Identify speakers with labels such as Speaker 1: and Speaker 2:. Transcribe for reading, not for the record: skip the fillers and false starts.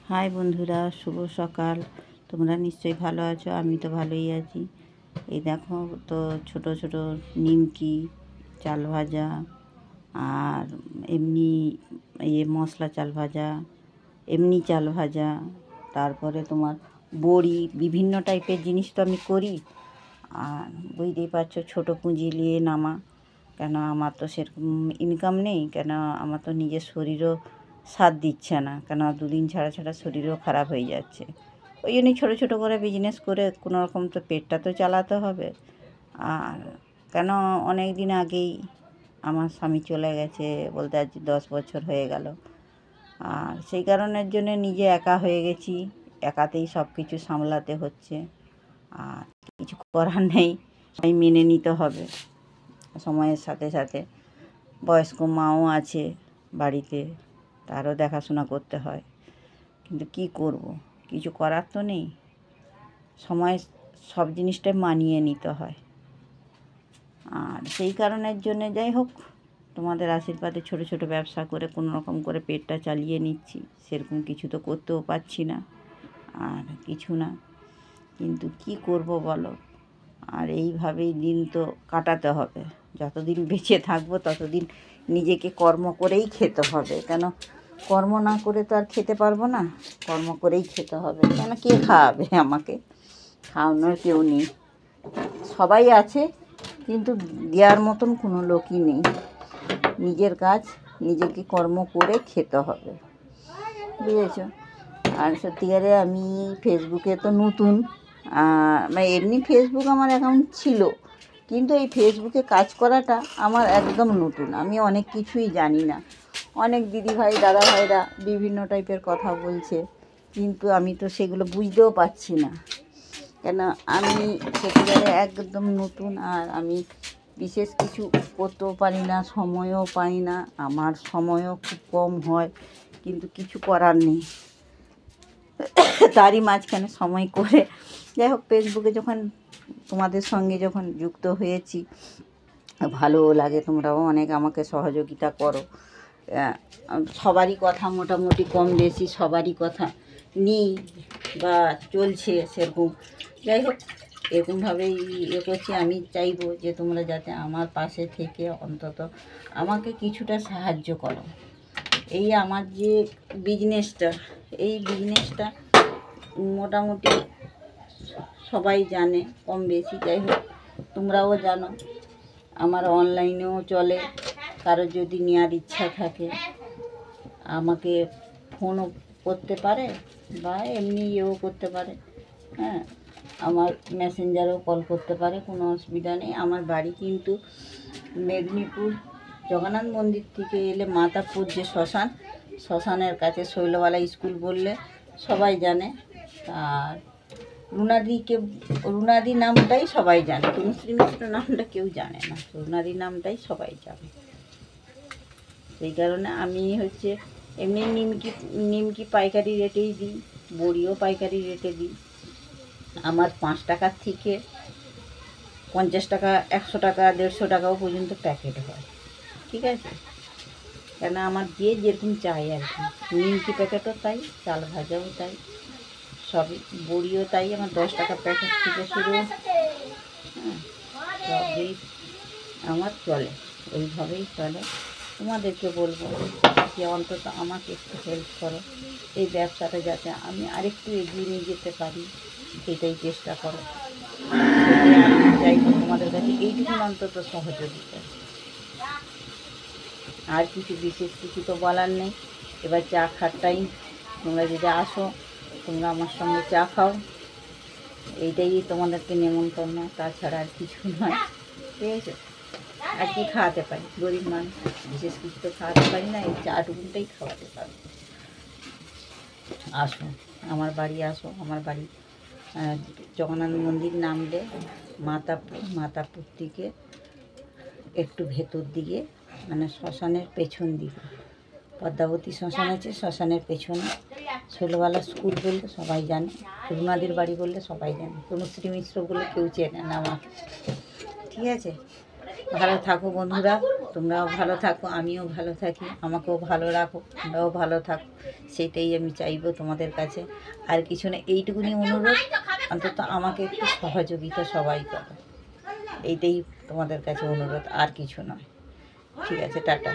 Speaker 1: High বন্ধুরা, শুভ সকাল। তোমরা নিশ্চয়ই ভালো আছো, আমি তো ভালোই আছি। এই দেখো তো ছোট ছোট নিমকি, চাল ভাজা, আর এমনি মশলা চাল ভাজা, এমনি চাল ভাজা, তারপরে তোমার বড়ি, বিভিন্ন টাইপের জিনিস তো আমি করি। আর বুঝতেই পারছো, ছোটো পুঁজি নিয়ে নামা, কেন আমার তো সেরকম ইনকাম নেই, কেন আমার তো নিজের শরীরও সাথ দিচ্ছে না, কেন দুদিন ছাড়া ছাড়া শরীরও খারাপ হয়ে যাচ্ছে। ওই জন্যই ছোটো ছোটো করে বিজনেস করে কোনো রকম তো পেটটা তো চালাতে হবে। আর কেন অনেক দিন আগেই আমার স্বামী চলে গেছে, বলতে আজ 10 বছর হয়ে গেল। আর সেই কারণের জন্য নিজে একা হয়ে গেছি, একাতেই সব কিছু সামলাতে হচ্ছে। আর কিছু করার নেই, সবাই মেনে নিতে হবে। সময়ের সাথে সাথে বয়স্ক মাও আছে বাড়িতে, তারও দেখাশোনা করতে হয়। কিন্তু কি করব, কিছু করার তো নেই। সময় সব জিনিসটাই মানিয়ে নিতে হয়। আর সেই কারণের জন্যে যাই হোক, তোমাদের আশীর্বাদে ছোটো ছোটো ব্যবসা করে কোনো রকম করে পেটটা চালিয়ে নিচ্ছি। সেরকম কিছু তো করতেও পারছি না, আর কিছু না। কিন্তু কি করব বলো, আর এইভাবেই দিন তো কাটাতে হবে। যতদিন বেঁচে থাকবো ততদিন নিজেকে কর্ম করেই খেতে হবে, কেন কর্ম না করে তো আর খেতে পারবো না। কর্ম করেই খেতে হবে, কেন কে খাওয়াবে আমাকে? খাওয়ানোর কেউ নেই। সবাই আছে, কিন্তু দেওয়ার মতন কোনো লোকই নেই। নিজের কাজ নিজেকে কর্ম করে খেতে হবে, বুঝেছ? আর সত্যিকারে আমি ফেসবুকে তো নতুন, মানে এমনি ফেসবুক আমার অ্যাকাউন্ট ছিল, কিন্তু এই ফেসবুকে কাজ করাটা আমার একদম নতুন। আমি অনেক কিছুই জানি না। অনেক দিদিভাই দাদা ভাইরা বিভিন্ন টাইপের কথা বলছে, কিন্তু আমি তো সেগুলো বুঝতেও পারছি না, কেন আমি সত্যিকারে একদম নতুন। আর আমি বিশেষ কিছু করতেও পারি না, সময়ও পাই না, আমার সময়ও খুব কম হয়, কিন্তু কিছু করার নেই। তারই মাঝখানে সময় করে যাই হোক, ফেসবুকে যখন তোমাদের সঙ্গে যখন যুক্ত হয়েছি, ভালোও লাগে। তোমরাও অনেক আমাকে সহযোগিতা করো। সবারই কথা মোটামুটি কম বেশি সবারই কথা নিই বা চলছে সেরকম। যাই হোক, এরকমভাবেই করছি। আমি চাইবো যে তোমরা যাতে আমার পাশে থেকে অন্তত আমাকে কিছুটা সাহায্য করো। এই আমার যে বিজনেসটা, এই বিজনেসটা মোটামুটি সবাই জানে কম বেশি। যাই হোক, তোমরাও জানো আমার অনলাইনেও চলে। কারোর যদি নেওয়ার ইচ্ছা থাকে আমাকে ফোনও করতে পারে, বা এমনি ইয়েও করতে পারে। হ্যাঁ, আমার মেসেঞ্জারেও কল করতে পারে, কোনো অসুবিধা নেই। আমার বাড়ি কিন্তু মেদিনীপুর জগন্নাথ মন্দির থেকে এলে মাতাপুর যে শ্মশানের কাছে শৈলবালা স্কুল বললে সবাই জানে। আর রুনাদি নামটাই সবাই জানে, তনুশ্রী মিশ্র নামটা কেউ জানে না, রুনাদি নামটাই সবাই জানে। সেই কারণে আমি হচ্ছে এমনি নিমকি পাইকারি রেটেই দিই, বড়িও পাইকারি রেটে দিই। আমার 5 টাকার থেকে 50 টাকা, 100 টাকা, 150 টাকাও পর্যন্ত প্যাকেট হয়, ঠিক আছে? কেন আমার যেরকম চাই আর কি। নিমকি প্যাকেটও তাই, চাল ভাজাও তাই, সবই। বড়িও তাই, আমার 10 টাকা প্যাকেট থেকে শুরু। হ্যাঁ, সবই আমার চলে, ওইভাবেই চলে। তোমাদেরকে বলবো যে অন্তত আমাকে একটু হেল্প করো, এই ব্যবসাটা যাতে আমি আরেকটু এগিয়ে নিয়ে যেতে পারি, সেটাই চেষ্টা করো। আমি চাইবো তোমাদের কাছে এইটুকু অন্তত সহযোগিতা। আর কিছু বিশেষ কিছু তো বলার নেই। এবার চা খাওয়ার টাইম, তোমরা যদি আসো, তোমরা আমার সঙ্গে চা খাও, এইটাই তোমাদেরকে নেমন্তন্ন, তাছাড়া আর কিছু নয়, ঠিক আছে? আর কি খাওয়াতে পারি, গরিব মানুষ, বিশেষ কিছু তো খাওয়াতে পারি না, এই চাটুকুনটাই খাওয়াতে পারি। আসো আমার বাড়ি, আসো আমার বাড়ি জগন্নাথ মন্দির নামলে মাতাপুর থেকে একটু ভেতর দিকে, মানে শ্মশানের পেছন দিকে, পদ্মাবতী শ্মশান আছে, শ্মশানের পেছনে ছোটবেলা স্কুল বললে সবাই জানে, রুনাদির বাড়ি বললে সবাই জানে, তনুশ্রী মিশ্র বলে কেউ চেনে না আমাকে, ঠিক আছে? ভালো থাকো বন্ধুরা, তোমরাও ভালো থাকো, আমিও ভালো থাকি, আমাকেও ভালো রাখো, তোমরাও ভালো থাকো, সেটাই আমি চাইবো তোমাদের কাছে। আর কিছু না, এইটুকুনি অনুরোধ, অন্তত আমাকে একটু সহযোগিতা সবাই করো, এইটাই তোমাদের কাছে অনুরোধ, আর কিছু নয়। ঠিক আছে, টাটা।